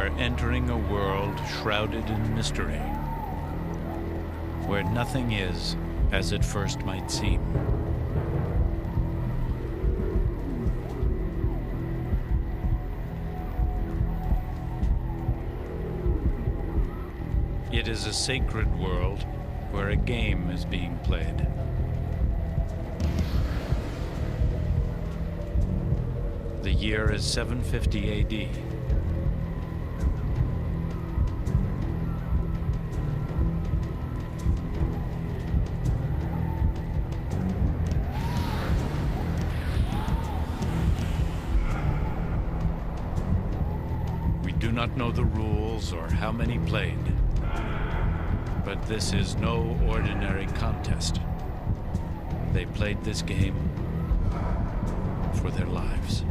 are entering a world shrouded in mystery, where nothing is as it first might seem. It is a sacred world where a game is being played. The year is 750 AD. We do not know the rules or how many played. But this is no ordinary contest. They played this game for their lives.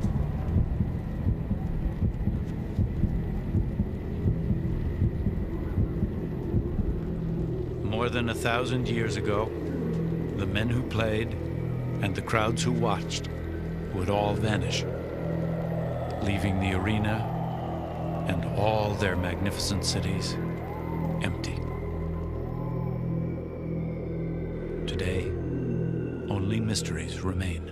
More than 1,000 years ago, the men who played and the crowds who watched would all vanish, leaving the arena and all their magnificent cities empty. Today, only mysteries remain.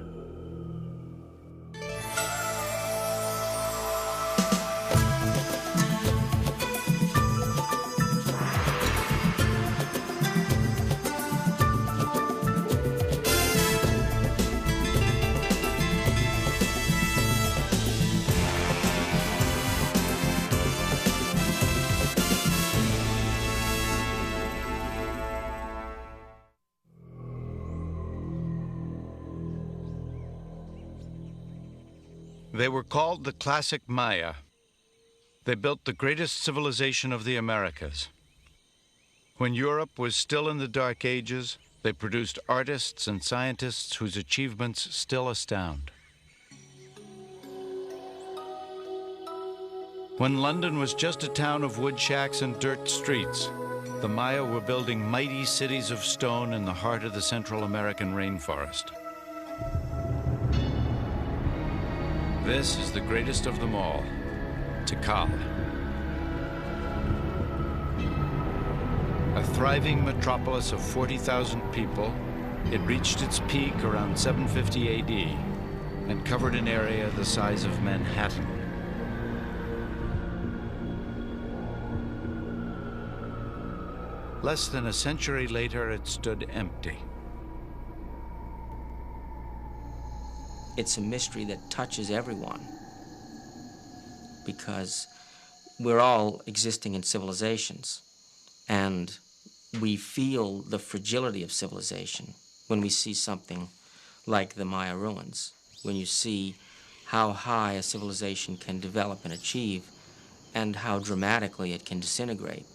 They were called the classic Maya. They built the greatest civilization of the Americas. When Europe was still in the Dark Ages, they produced artists and scientists whose achievements still astound. When London was just a town of wood shacks and dirt streets, the Maya were building mighty cities of stone in the heart of the Central American rainforest. This is the greatest of them all, Tikal. A thriving metropolis of 40,000 people, it reached its peak around 750 AD and covered an area the size of Manhattan. Less than a century later, it stood empty. It's a mystery that touches everyone because we're all existing in civilizations, and we feel the fragility of civilization when we see something like the Maya ruins, when you see how high a civilization can develop and achieve and how dramatically it can disintegrate.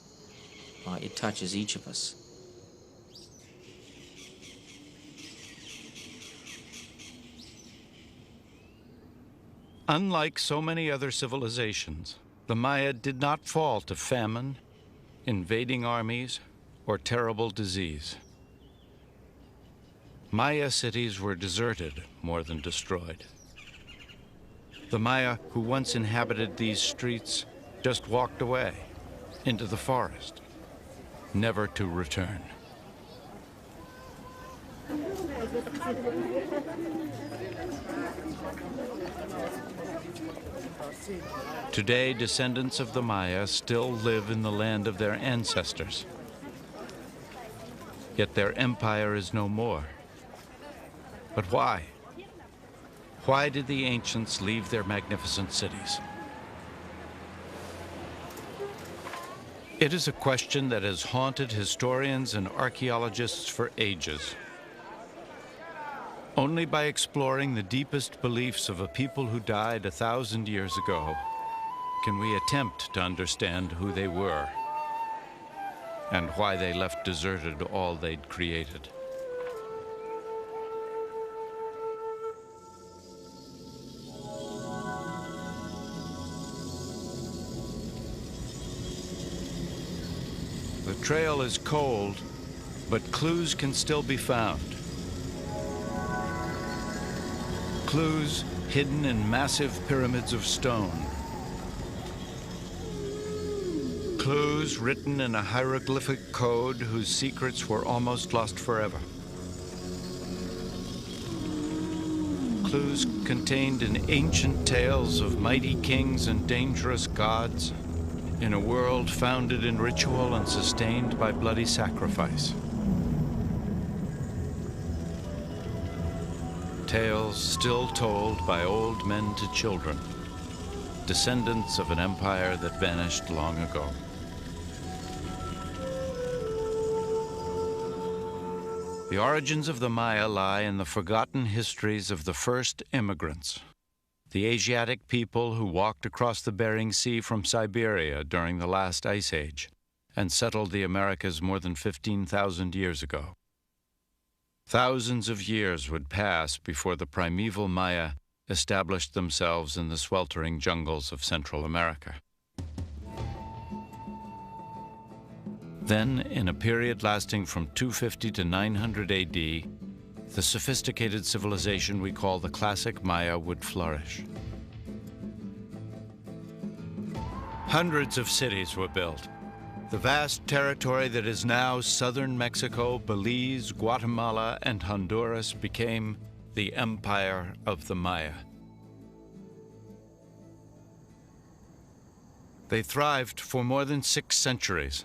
It touches each of us. Unlike so many other civilizations, the Maya did not fall to famine, invading armies, or terrible disease. Maya cities were deserted more than destroyed. The Maya who once inhabited these streets just walked away into the forest, never to return. Today, descendants of the Maya still live in the land of their ancestors. Yet their empire is no more. But why? Why did the ancients leave their magnificent cities? It is a question that has haunted historians and archaeologists for ages. Only by exploring the deepest beliefs of a people who died 1,000 years ago can we attempt to understand who they were and why they left deserted all they'd created. The trail is cold, but clues can still be found. Clues hidden in massive pyramids of stone. Clues written in a hieroglyphic code whose secrets were almost lost forever. Clues contained in ancient tales of mighty kings and dangerous gods, in a world founded in ritual and sustained by bloody sacrifice. Tales still told by old men to children, descendants of an empire that vanished long ago. The origins of the Maya lie in the forgotten histories of the first immigrants, the Asiatic people who walked across the Bering Sea from Siberia during the last ice age and settled the Americas more than 15,000 years ago. Thousands of years would pass before the primeval Maya established themselves in the sweltering jungles of Central America. Then, in a period lasting from 250 to 900 AD, the sophisticated civilization we call the classic Maya would flourish. Hundreds of cities were built. The vast territory that is now southern Mexico, Belize, Guatemala, and Honduras became the Empire of the Maya. They thrived for more than 6 centuries.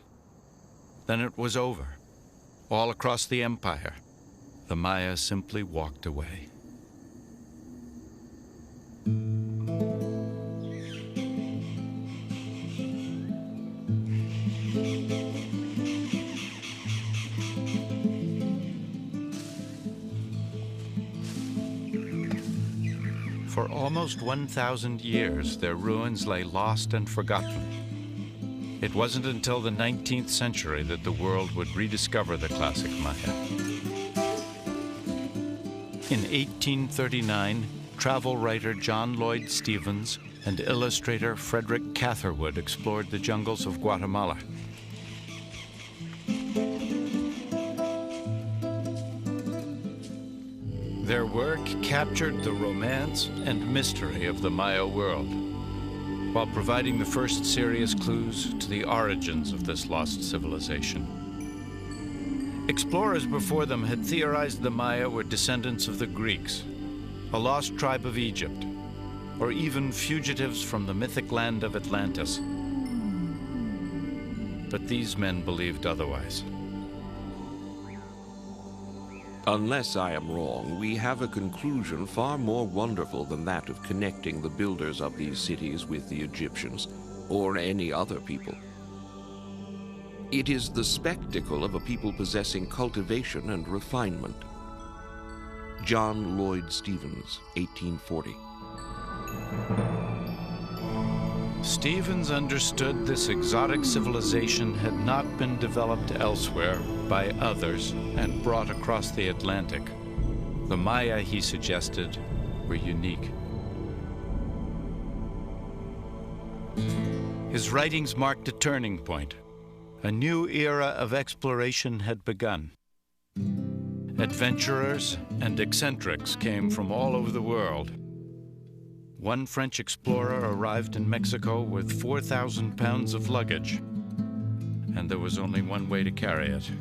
Then it was over. All across the empire, the Maya simply walked away. For almost 1,000 years, their ruins lay lost and forgotten. It wasn't until the 19th century that the world would rediscover the classic Maya. In 1839, travel writer John Lloyd Stephens and illustrator Frederick Catherwood explored the jungles of Guatemala. Their work captured the romance and mystery of the Maya world, while providing the first serious clues to the origins of this lost civilization. Explorers before them had theorized the Maya were descendants of the Greeks, a lost tribe of Egypt, or even fugitives from the mythic land of Atlantis. But these men believed otherwise. Unless I am wrong, we have a conclusion far more wonderful than that of connecting the builders of these cities with the Egyptians, or any other people. It is the spectacle of a people possessing cultivation and refinement. John Lloyd Stephens, 1840. Stephens understood this exotic civilization had not been developed elsewhere by others and brought across the Atlantic. The Maya, he suggested, were unique. His writings marked a turning point. A new era of exploration had begun. Adventurers and eccentrics came from all over the world. One French explorer arrived in Mexico with 4,000 pounds of luggage, and there was only one way to carry it.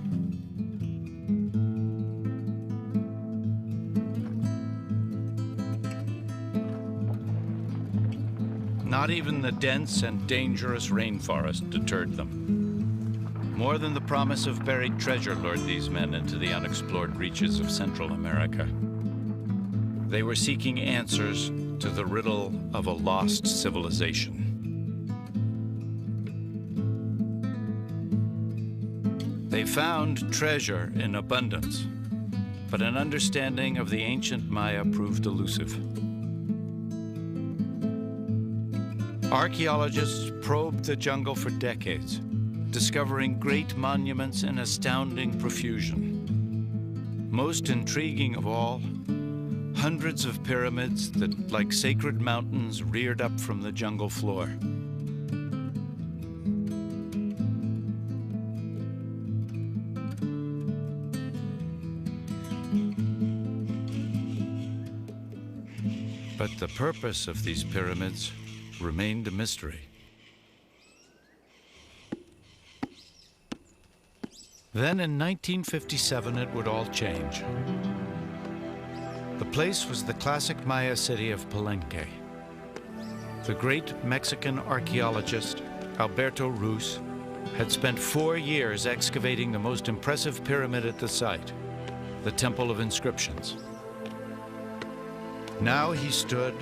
Not even the dense and dangerous rainforest deterred them. More than the promise of buried treasure lured these men into the unexplored reaches of Central America. They were seeking answers to the riddle of a lost civilization. They found treasure in abundance, but an understanding of the ancient Maya proved elusive. Archaeologists probed the jungle for decades, discovering great monuments in astounding profusion. Most intriguing of all, hundreds of pyramids that, like sacred mountains, reared up from the jungle floor. But the purpose of these pyramids remained a mystery. Then in 1957, it would all change. The place was the classic Maya city of Palenque. The great Mexican archaeologist, Alberto Ruz, had spent 4 years excavating the most impressive pyramid at the site, the Temple of Inscriptions. Now he stood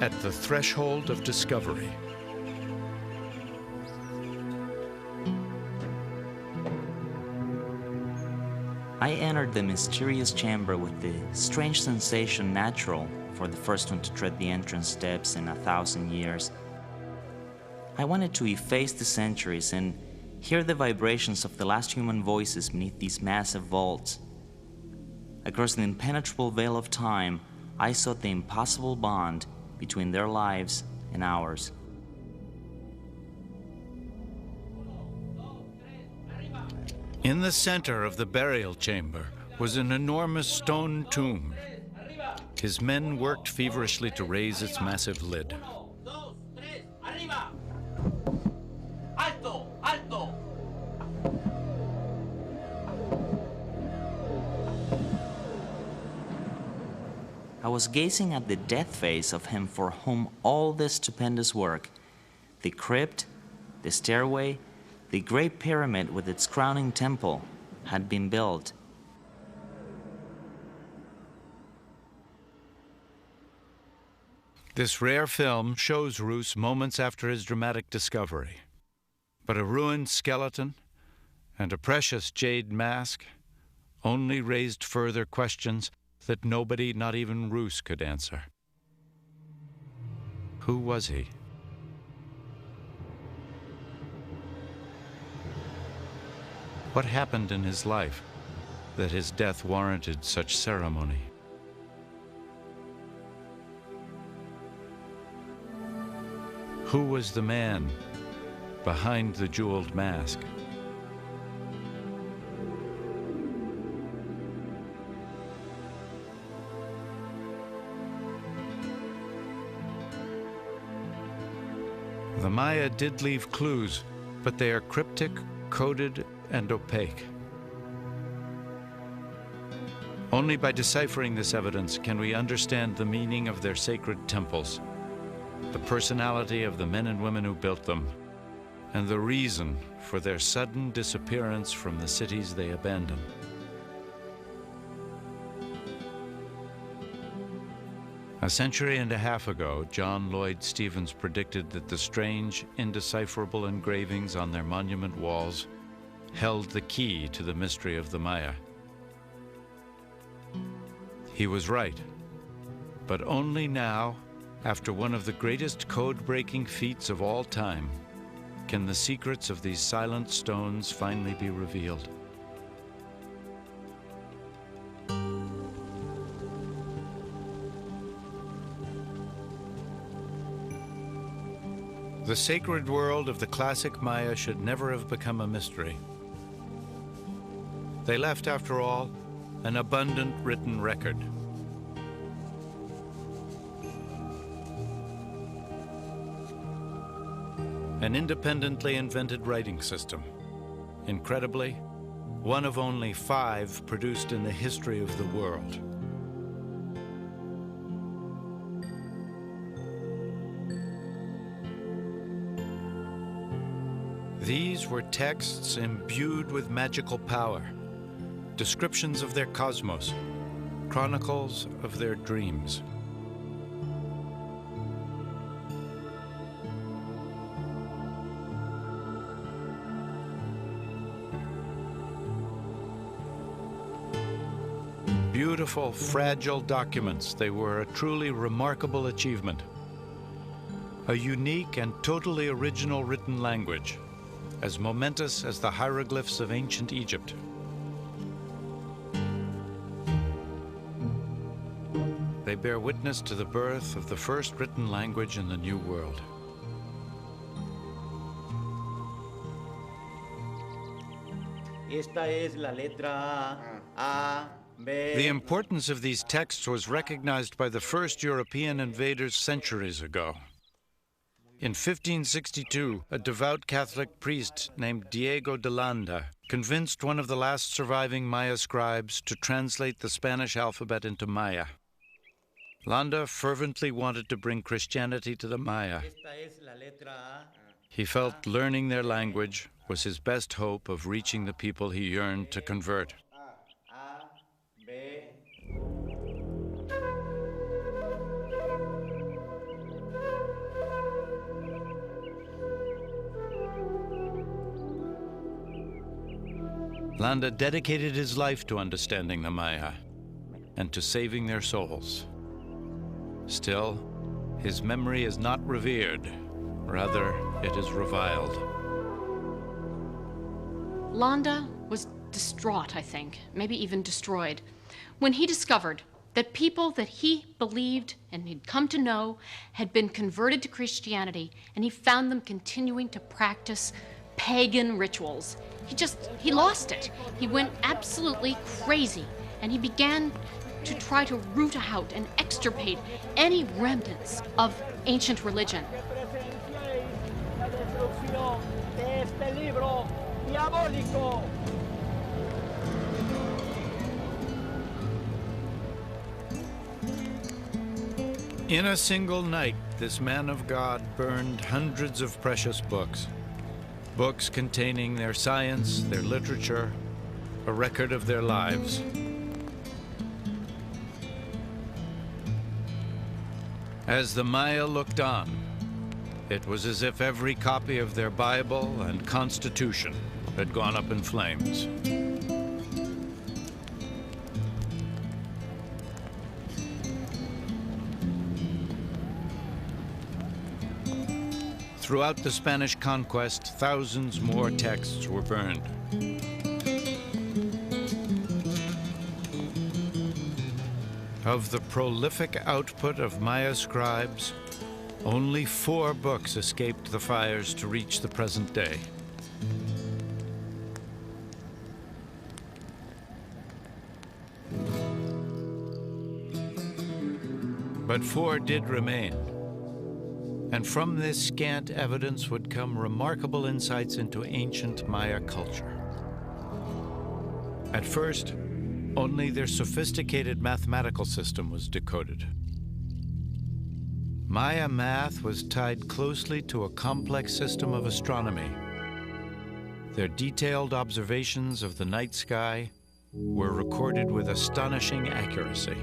at the threshold of discovery. I entered the mysterious chamber with the strange sensation natural for the first one to tread the entrance steps in 1,000 years. I wanted to efface the centuries and hear the vibrations of the last human voices beneath these massive vaults. Across the impenetrable veil of time, I sought the impossible bond between their lives and ours. In the center of the burial chamber was an enormous stone tomb. His men worked feverishly to raise its massive lid. I was gazing at the death face of him for whom all this stupendous work, the crypt, the stairway, the great pyramid with its crowning temple, had been built. This rare film shows Rus moments after his dramatic discovery. But a ruined skeleton and a precious jade mask only raised further questions that nobody, not even Rus, could answer. Who was he? What happened in his life that his death warranted such ceremony? Who was the man behind the jeweled mask? The Maya did leave clues, but they are cryptic, coded, and opaque. Only by deciphering this evidence can we understand the meaning of their sacred temples, the personality of the men and women who built them, and the reason for their sudden disappearance from the cities they abandoned. A century and a half ago, John Lloyd Stevens predicted that the strange, indecipherable engravings on their monument walls held the key to the mystery of the Maya. He was right, but only now, after one of the greatest code-breaking feats of all time, can the secrets of these silent stones finally be revealed. The sacred world of the classic Maya should never have become a mystery. They left, after all, an abundant written record. An independently invented writing system. Incredibly, one of only 5 produced in the history of the world. These were texts imbued with magical power, descriptions of their cosmos, chronicles of their dreams. Beautiful, fragile documents, they were a truly remarkable achievement. A unique and totally original written language, as momentous as the hieroglyphs of ancient Egypt. They bear witness to the birth of the first written language in the New World. Esta es la letra A, B. The importance of these texts was recognized by the first European invaders centuries ago. In 1562, a devout Catholic priest named Diego de Landa convinced one of the last surviving Maya scribes to translate the Spanish alphabet into Maya. Landa fervently wanted to bring Christianity to the Maya. He felt learning their language was his best hope of reaching the people he yearned to convert. Landa dedicated his life to understanding the Maya and to saving their souls. Still, his memory is not revered. Rather, it is reviled. Landa was distraught, I think, maybe even destroyed, when he discovered that people that he believed and he'd come to know had been converted to Christianity, and he found them continuing to practice pagan rituals. He lost it. He went absolutely crazy, and he began to try to root out and extirpate any remnants of ancient religion. In a single night, this man of God burned hundreds of precious books. Books containing their science, their literature, a record of their lives. As the Maya looked on, it was as if every copy of their Bible and Constitution had gone up in flames. Throughout the Spanish conquest, thousands more texts were burned. Of the prolific output of Maya scribes, only 4 books escaped the fires to reach the present day. But 4 did remain. And from this scant evidence would come remarkable insights into ancient Maya culture. At first, only their sophisticated mathematical system was decoded. Maya math was tied closely to a complex system of astronomy. Their detailed observations of the night sky were recorded with astonishing accuracy.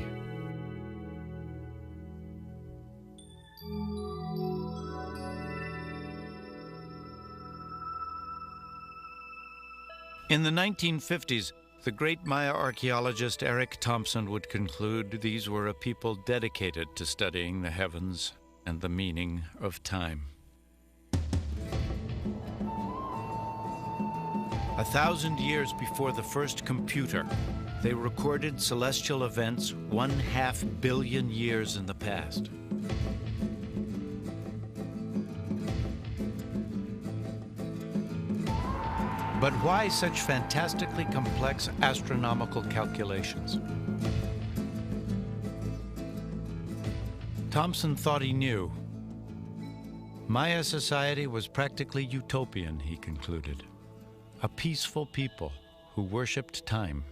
In the 1950s, the great Maya archaeologist Eric Thompson would conclude these were a people dedicated to studying the heavens and the meaning of time. 1,000 years before the first computer, they recorded celestial events 1/2 billion years in the past. But why such fantastically complex astronomical calculations? Thompson thought he knew. Maya society was practically utopian, he concluded. A peaceful people who worshipped time.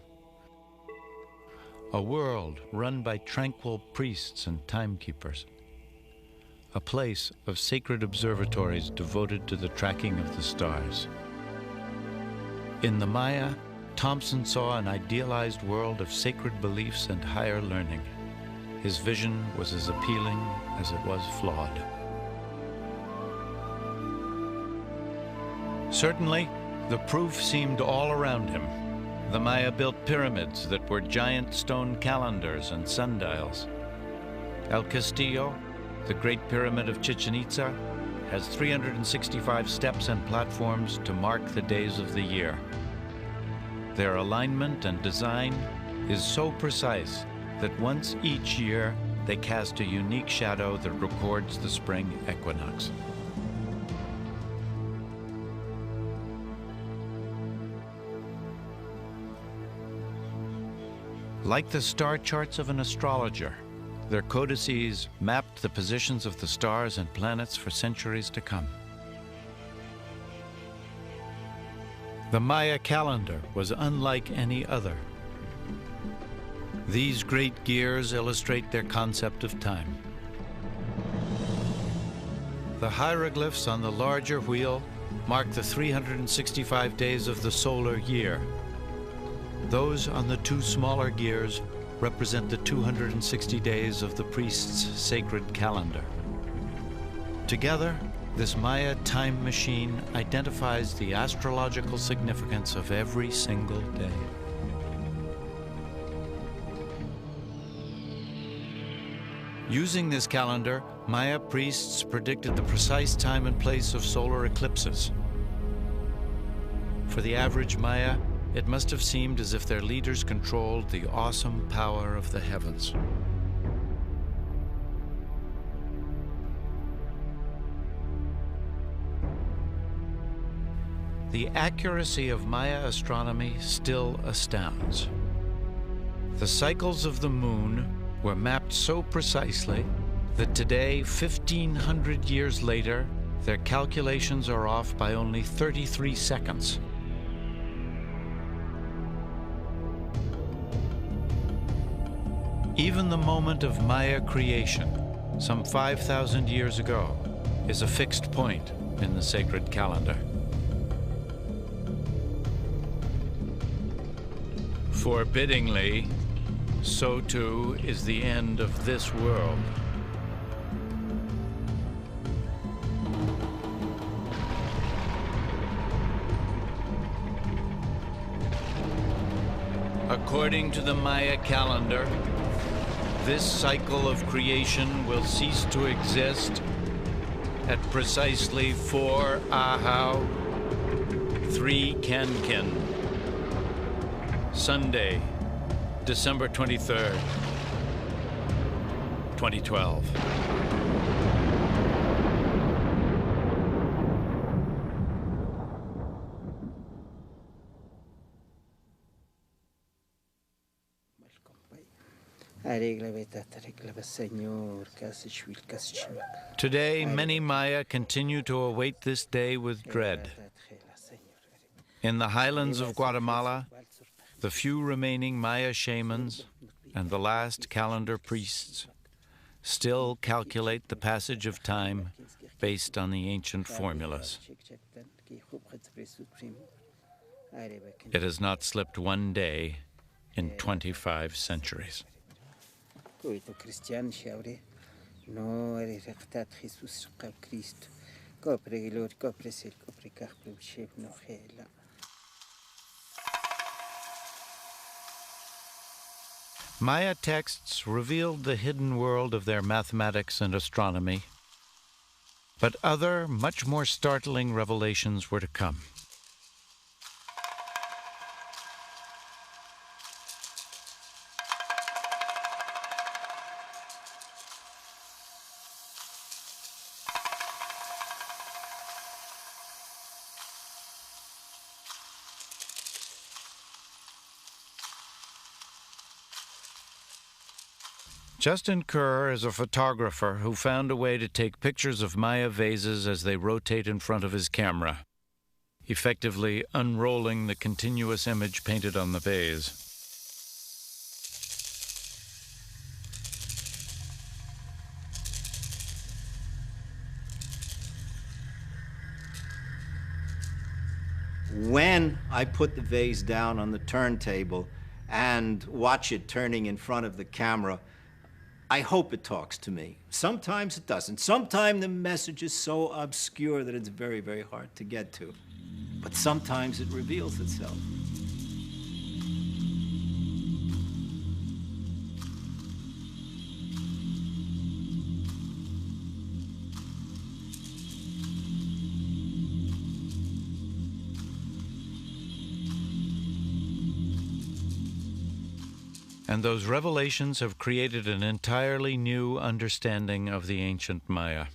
A world run by tranquil priests and timekeepers. A place of sacred observatories devoted to the tracking of the stars. In the Maya, Thompson saw an idealized world of sacred beliefs and higher learning. His vision was as appealing as it was flawed. Certainly, the proof seemed all around him. The Maya built pyramids that were giant stone calendars and sundials. El Castillo, the Great Pyramid of Chichen Itza, has 365 steps and platforms to mark the days of the year. Their alignment and design is so precise that once each year they cast a unique shadow that records the spring equinox. Like the star charts of an astrologer, their codices mapped the positions of the stars and planets for centuries to come. The Maya calendar was unlike any other. These great gears illustrate their concept of time. The hieroglyphs on the larger wheel mark the 365 days of the solar year. Those on the two smaller gears represent the 260 days of the priest's sacred calendar. Together, this Maya time machine identifies the astrological significance of every single day. Using this calendar, Maya priests predicted the precise time and place of solar eclipses. For the average Maya, it must have seemed as if their leaders controlled the awesome power of the heavens. The accuracy of Maya astronomy still astounds. The cycles of the moon were mapped so precisely that today, 1,500 years later, their calculations are off by only 33 seconds. Even the moment of Maya creation, some 5,000 years ago, is a fixed point in the sacred calendar. Forbiddingly, so too is the end of this world. According to the Maya calendar, this cycle of creation will cease to exist at precisely 4 Ahau, 3 Kankin, Sunday, December 23rd, 2012. Today, many Maya continue to await this day with dread. In the highlands of Guatemala, the few remaining Maya shamans and the last calendar priests still calculate the passage of time based on the ancient formulas. It has not slipped one day in 25 centuries. Maya texts revealed the hidden world of their mathematics and astronomy, but other, much more startling revelations were to come. Justin Kerr is a photographer who found a way to take pictures of Maya vases as they rotate in front of his camera, effectively unrolling the continuous image painted on the vase. When I put the vase down on the turntable and watch it turning in front of the camera, I hope it talks to me. Sometimes it doesn't. Sometimes the message is so obscure that it's very, very hard to get to. But sometimes it reveals itself. And those revelations have created an entirely new understanding of the ancient Maya.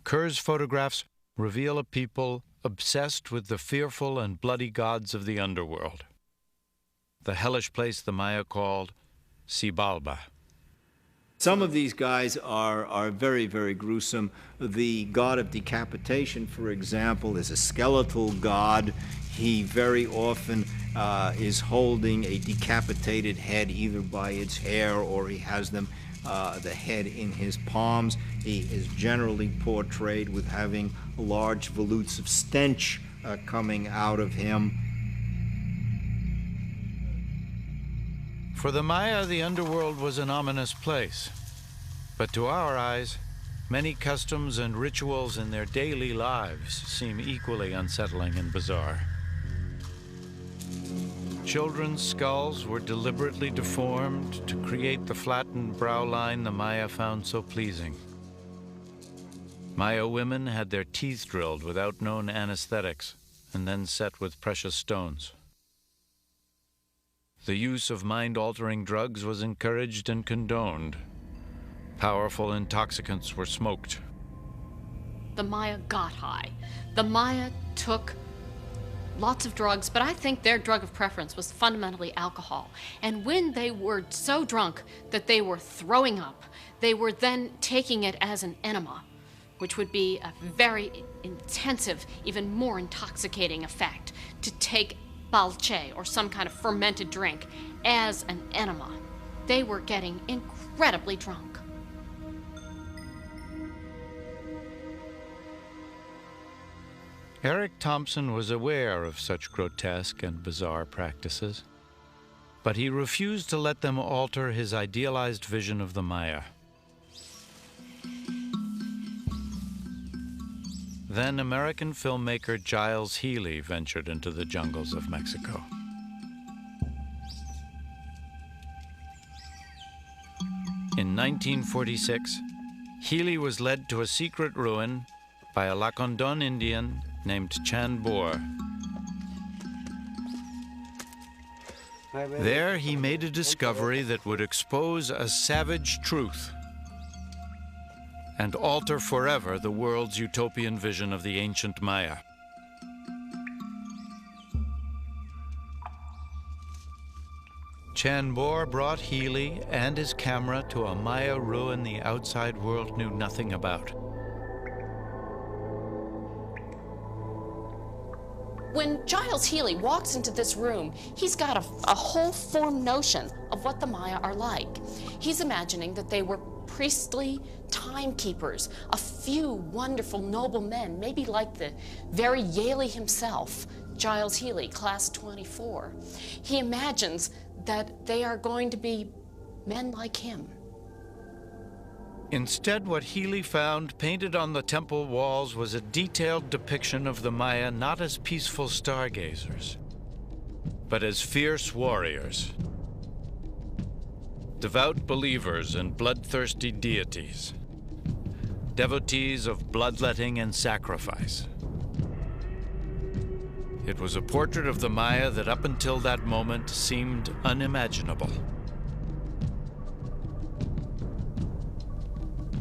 Kerr's photographs reveal a people obsessed with the fearful and bloody gods of the underworld, the hellish place the Maya called Xibalba. Some of these guys are very, very gruesome. The god of decapitation, for example, is a skeletal god. He very often is holding a decapitated head either by its hair or he has them, the head in his palms. He is generally portrayed with having large volutes of stench coming out of him. For the Maya, the underworld was an ominous place. But to our eyes, many customs and rituals in their daily lives seem equally unsettling and bizarre. Children's skulls were deliberately deformed to create the flattened brow line the Maya found so pleasing. Maya women had their teeth drilled without known anesthetics and then set with precious stones. The use of mind-altering drugs was encouraged and condoned. Powerful intoxicants were smoked. The Maya got high. The Maya took lots of drugs, but I think their drug of preference was fundamentally alcohol. And when they were so drunk that they were throwing up, they were then taking it as an enema, which would be a very intensive, even more intoxicating effect, to take balche, or some kind of fermented drink, as an enema. They were getting incredibly drunk. Eric Thompson was aware of such grotesque and bizarre practices, but he refused to let them alter his idealized vision of the Maya. Then American filmmaker Giles Healy ventured into the jungles of Mexico. In 1946, Healy was led to a secret ruin by a Lacandon Indian named Chan Bor. There he made a discovery that would expose a savage truth and alter forever the world's utopian vision of the ancient Maya. Chan Bor brought Healy and his camera to a Maya ruin the outside world knew nothing about. When Giles Healy walks into this room, he's got a whole formed notion of what the Maya are like. He's imagining that they were priestly timekeepers, a few wonderful noble men, maybe like the very Yaley himself, Giles Healy, class 24. He imagines that they are going to be men like him. Instead, what Healy found painted on the temple walls was a detailed depiction of the Maya not as peaceful stargazers, but as fierce warriors, devout believers and bloodthirsty deities, devotees of bloodletting and sacrifice. It was a portrait of the Maya that up until that moment seemed unimaginable.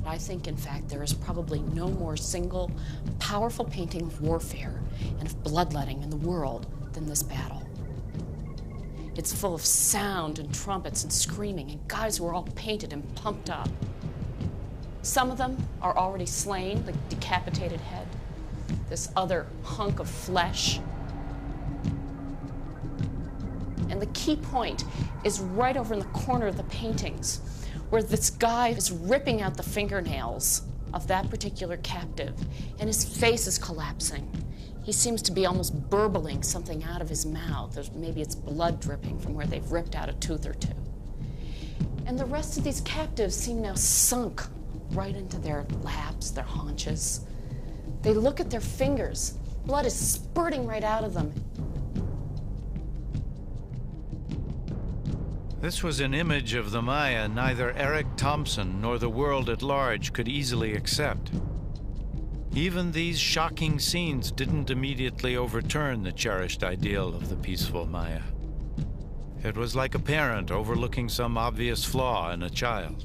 I think, in fact, there is probably no more single powerful painting of warfare and of bloodletting in the world than this battle. It's full of sound and trumpets and screaming and guys who are all painted and pumped up. Some of them are already slain, the decapitated head, this other hunk of flesh. And the key point is right over in the corner of the paintings, where this guy is ripping out the fingernails of that particular captive, and his face is collapsing. He seems to be almost burbling something out of his mouth. Maybe it's blood dripping from where they've ripped out a tooth or two. And the rest of these captives seem now sunk right into their laps, their haunches. They look at their fingers. Blood is spurting right out of them. This was an image of the Maya neither Eric Thompson nor the world at large could easily accept. Even these shocking scenes didn't immediately overturn the cherished ideal of the peaceful Maya. It was like a parent overlooking some obvious flaw in a child.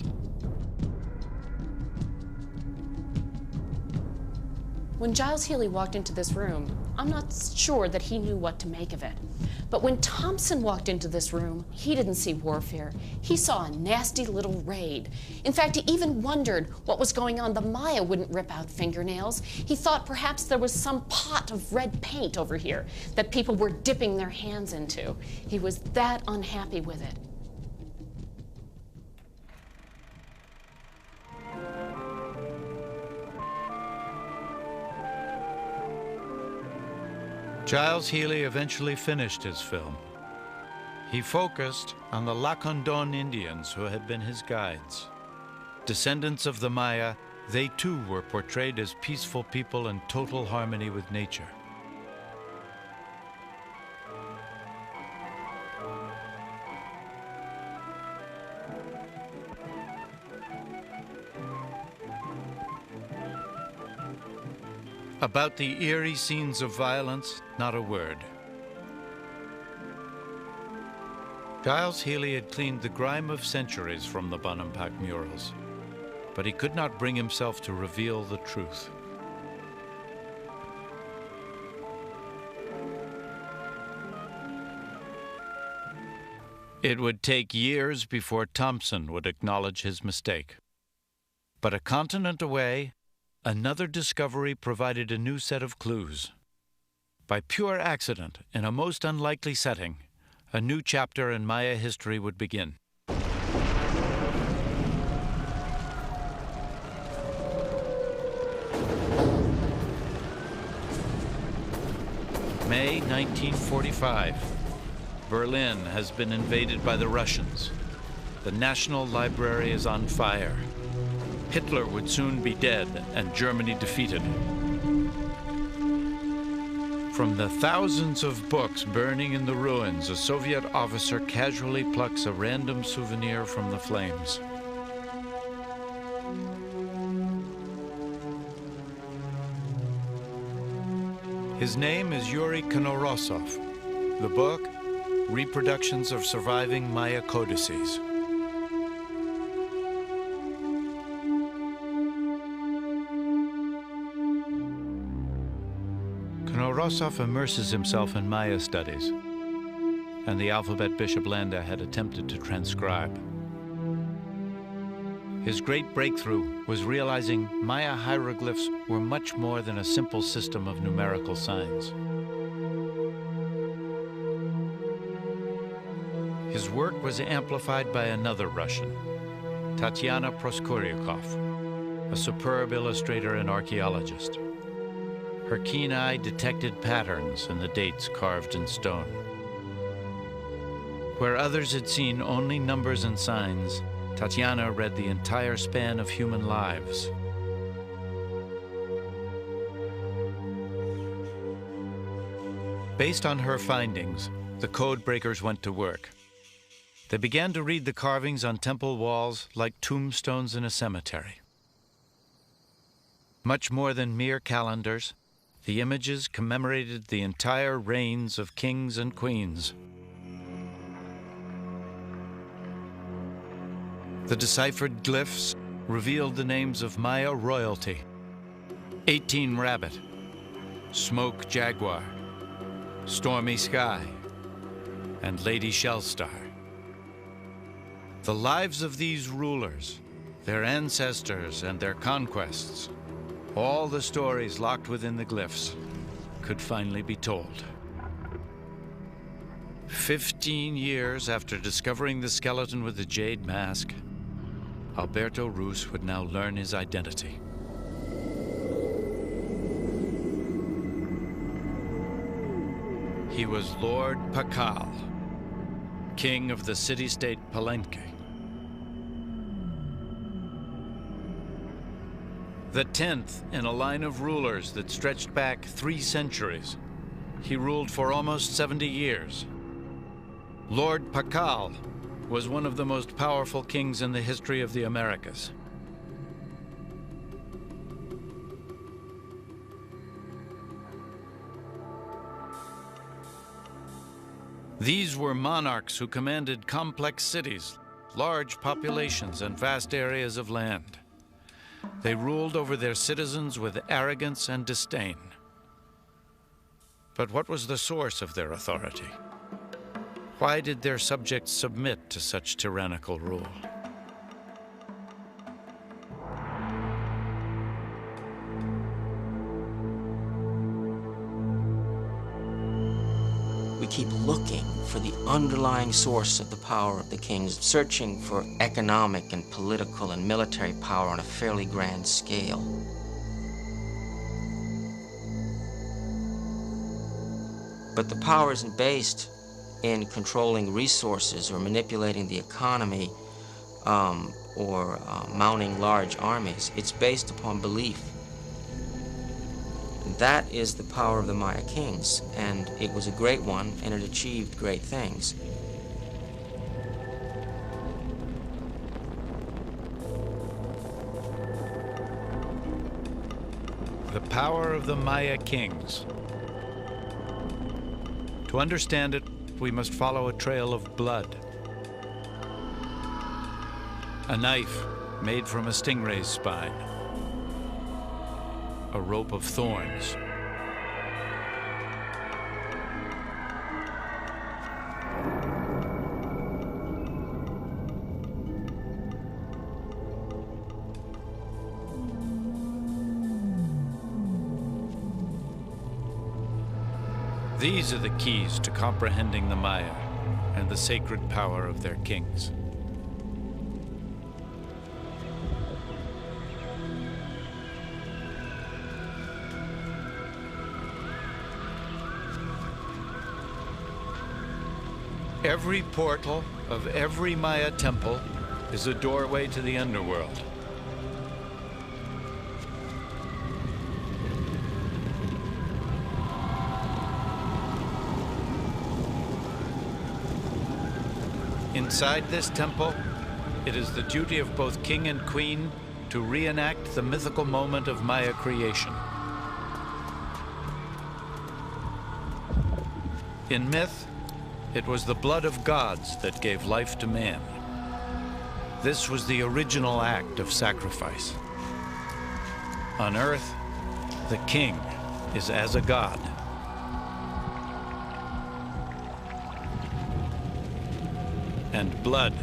When Giles Healy walked into this room, I'm not sure that he knew what to make of it. But when Thompson walked into this room, he didn't see warfare. He saw a nasty little raid. In fact, he even wondered what was going on. The Maya wouldn't rip out fingernails. He thought perhaps there was some pot of red paint over here that people were dipping their hands into. He was that unhappy with it. Giles Healy eventually finished his film. He focused on the Lacandon Indians who had been his guides. Descendants of the Maya, they too were portrayed as peaceful people in total harmony with nature. About the eerie scenes of violence, not a word. Giles Healy had cleaned the grime of centuries from the Bonampak murals, but he could not bring himself to reveal the truth. It would take years before Thompson would acknowledge his mistake. But a continent away, another discovery provided a new set of clues. By pure accident, in a most unlikely setting, a new chapter in Maya history would begin. May 1945. Berlin has been invaded by the Russians. The National Library is on fire. Hitler would soon be dead and Germany defeated. From the thousands of books burning in the ruins, a Soviet officer casually plucks a random souvenir from the flames. His name is Yuri Knorosov. The book, Reproductions of Surviving Maya Codices. Knorosov immerses himself in Maya studies and the alphabet Bishop Landa had attempted to transcribe. His great breakthrough was realizing Maya hieroglyphs were much more than a simple system of numerical signs. His work was amplified by another Russian, Tatyana Proskoryakov, a superb illustrator and archaeologist. Her keen eye detected patterns in the dates carved in stone. Where others had seen only numbers and signs, Tatyana read the entire span of human lives. Based on her findings, the code breakers went to work. They began to read the carvings on temple walls like tombstones in a cemetery. Much more than mere calendars, the images commemorated the entire reigns of kings and queens. The deciphered glyphs revealed the names of Maya royalty: 18 Rabbit, Smoke Jaguar, Stormy Sky, and Lady Shellstar. The lives of these rulers, their ancestors and their conquests, all the stories locked within the glyphs, could finally be told. 15 years after discovering the skeleton with the jade mask, Alberto Rus would now learn his identity. He was Lord Pakal, king of the city-state Palenque. The 10th in a line of rulers that stretched back 3 centuries. He ruled for almost 70 years. Lord Pakal was one of the most powerful kings in the history of the Americas. These were monarchs who commanded complex cities, large populations, and vast areas of land. They ruled over their citizens with arrogance and disdain. But what was the source of their authority? Why did their subjects submit to such tyrannical rule? We keep looking for the underlying source of the power of the kings, searching for economic and political and military power on a fairly grand scale. But the power isn't based in controlling resources or manipulating the economy or mounting large armies. It's based upon belief. That is the power of the Maya kings, and it was a great one, and it achieved great things. The power of the Maya kings. To understand it, we must follow a trail of blood. A knife made from a stingray's spine. A rope of thorns. These are the keys to comprehending the Maya and the sacred power of their kings. Every portal of every Maya temple is a doorway to the underworld. Inside this temple, it is the duty of both king and queen to reenact the mythical moment of Maya creation. In myth, it was the blood of gods that gave life to man. This was the original act of sacrifice. On earth, the king is as a god. And blood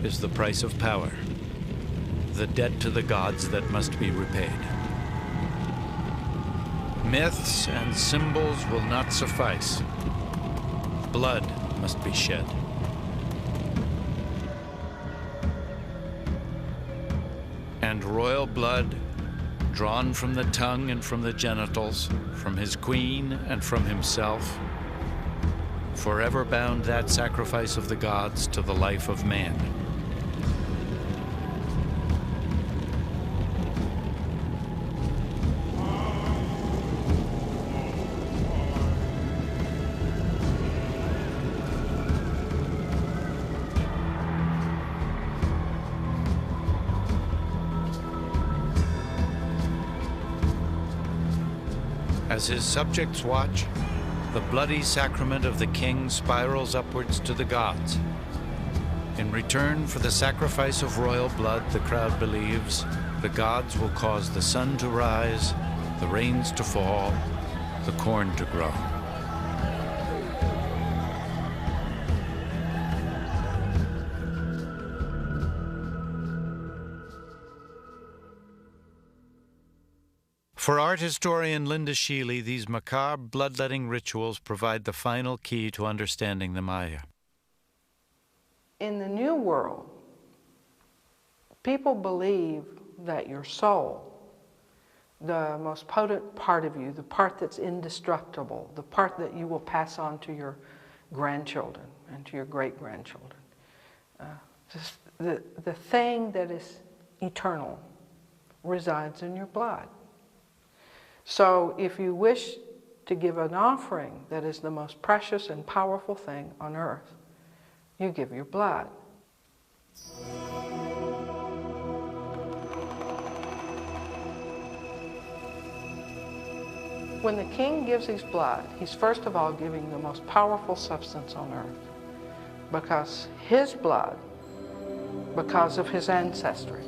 is the price of power, the debt to the gods that must be repaid. Myths and symbols will not suffice. Blood must be shed. And royal blood, drawn from the tongue and from the genitals, from his queen and from himself, forever bound that sacrifice of the gods to the life of man. As his subjects watch, the bloody sacrament of the king spirals upwards to the gods. In return for the sacrifice of royal blood, the crowd believes, the gods will cause the sun to rise, the rains to fall, the corn to grow. For art historian Linda Sheely, these macabre bloodletting rituals provide the final key to understanding the Maya. In the New World, people believe that your soul, the most potent part of you, the part that's indestructible, the part that you will pass on to your grandchildren and to your great-grandchildren, the thing that is eternal resides in your blood. So if you wish to give an offering that is the most precious and powerful thing on earth, you give your blood. When the king gives his blood, he's first of all giving the most powerful substance on earth, because his blood, because of his ancestry,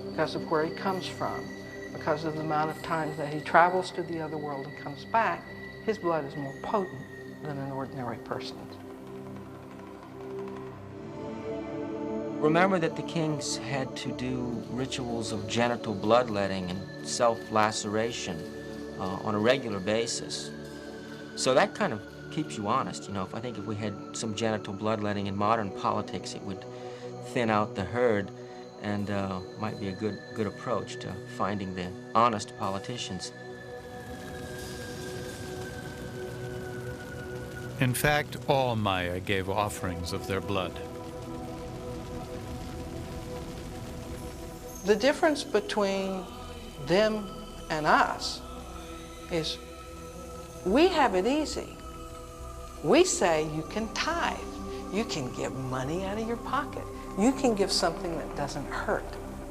because of where he comes from, because of the amount of times that he travels to the other world and comes back, his blood is more potent than an ordinary person's. Remember that the kings had to do rituals of genital bloodletting and self-laceration on a regular basis. So that kind of keeps you honest, you know. I think if we had some genital bloodletting in modern politics, it would thin out the herd and might be a good approach to finding the honest politicians. In fact, all Maya gave offerings of their blood. The difference between them and us is we have it easy. We say you can tithe. You can give money out of your pocket. You can give something that doesn't hurt,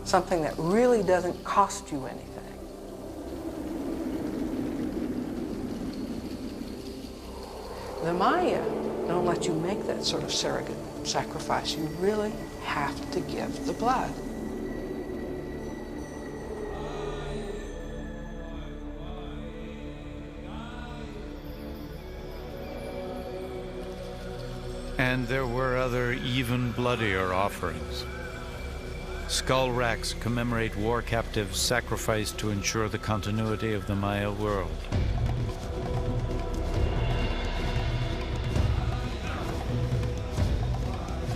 something that really doesn't cost you anything. The Maya don't let you make that sort of surrogate sacrifice. You really have to give the blood. And there were other even bloodier offerings. Skull racks commemorate war captives sacrificed to ensure the continuity of the Maya world.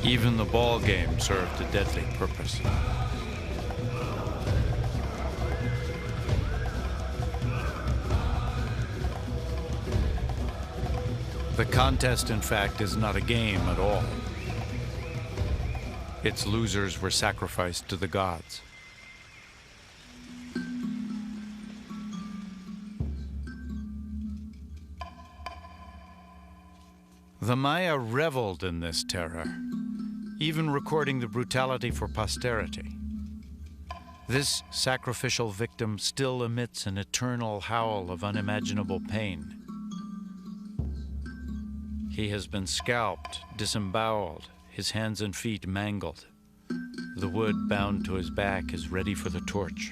Even the ball game served a deadly purpose. The contest, in fact, is not a game at all. Its losers were sacrificed to the gods. The Maya reveled in this terror, even recording the brutality for posterity. This sacrificial victim still emits an eternal howl of unimaginable pain. He has been scalped, disemboweled, his hands and feet mangled. The wood bound to his back is ready for the torch.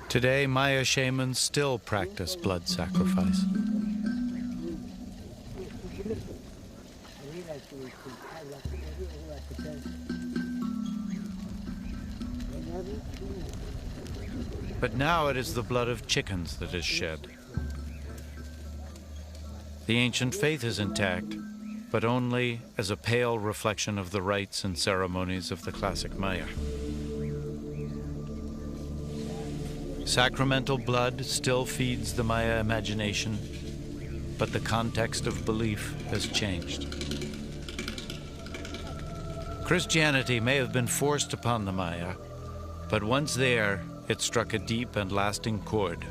Today, Maya shamans still practice blood sacrifice. But now it is the blood of chickens that is shed. The ancient faith is intact, but only as a pale reflection of the rites and ceremonies of the classic Maya. Sacramental blood still feeds the Maya imagination, but the context of belief has changed. Christianity may have been forced upon the Maya, but once there, it struck a deep and lasting chord.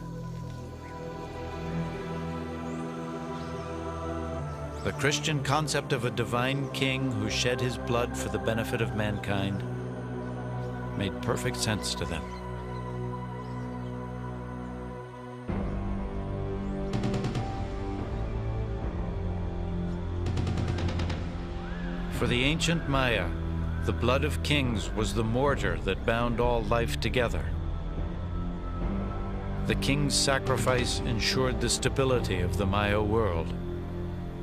The Christian concept of a divine king who shed his blood for the benefit of mankind made perfect sense to them. For the ancient Maya, the blood of kings was the mortar that bound all life together. The king's sacrifice ensured the stability of the Maya world,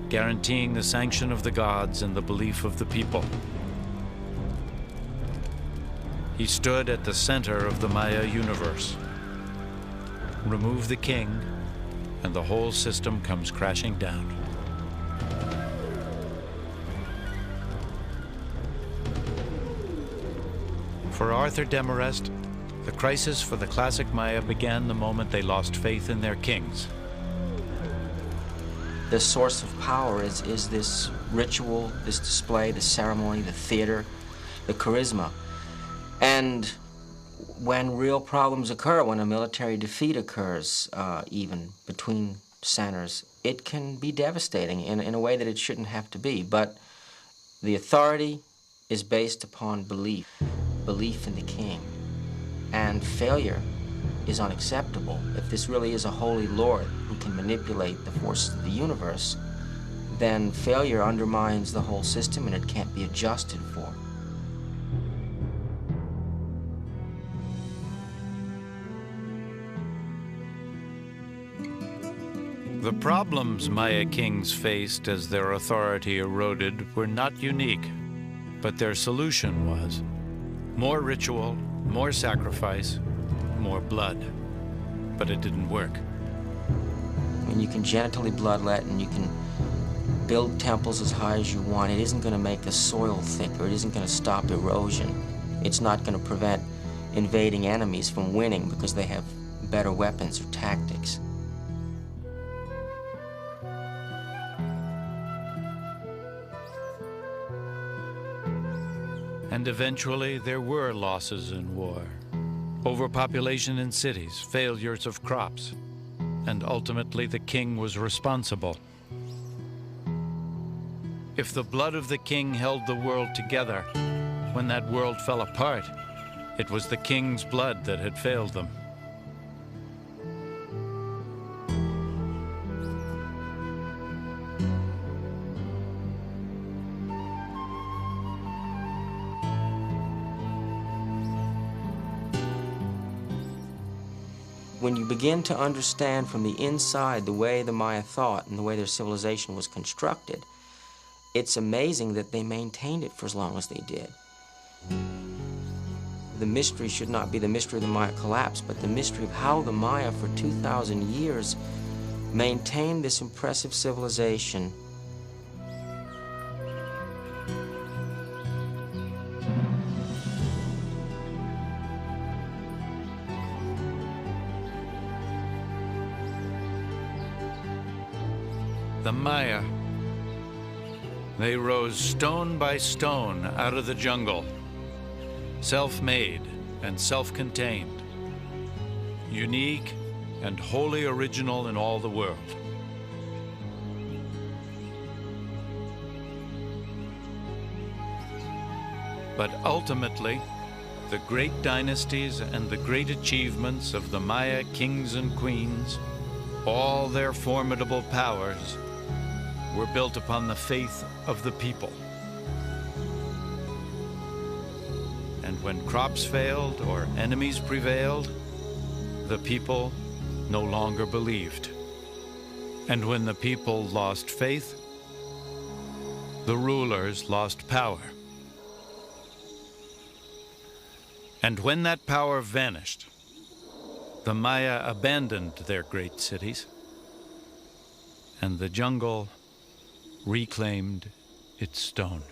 guaranteeing the sanction of the gods and the belief of the people. He stood at the center of the Maya universe. Remove the king, and the whole system comes crashing down. For Arthur Demarest, the crisis for the classic Maya began the moment they lost faith in their kings. The source of power is this ritual, this display, the ceremony, the theater, the charisma. And when real problems occur, when a military defeat occurs, even between centers, it can be devastating in a way that it shouldn't have to be. But the authority is based upon belief in the king. And failure is unacceptable. If this really is a holy lord who can manipulate the forces of the universe, then failure undermines the whole system and it can't be adjusted for. The problems Maya kings faced as their authority eroded were not unique, but their solution was more ritual, more sacrifice, more blood. But it didn't work. And you can genitally bloodlet and you can build temples as high as you want. It isn't going to make the soil thicker. It isn't going to stop erosion. It's not going to prevent invading enemies from winning because they have better weapons or tactics. And eventually there were losses in war. Overpopulation in cities, failures of crops, and ultimately the king was responsible. If the blood of the king held the world together, when that world fell apart, it was the king's blood that had failed them. When you begin to understand from the inside the way the Maya thought and the way their civilization was constructed, it's amazing that they maintained it for as long as they did. The mystery should not be the mystery of the Maya collapse, but the mystery of how the Maya for 2,000 years maintained this impressive civilization. The Maya, they rose stone by stone out of the jungle, self-made and self-contained, unique and wholly original in all the world. But ultimately, the great dynasties and the great achievements of the Maya kings and queens, all their formidable powers, were built upon the faith of the people. And when crops failed or enemies prevailed, the people no longer believed. And when the people lost faith, the rulers lost power. And when that power vanished, the Maya abandoned their great cities, and the jungle reclaimed its stone.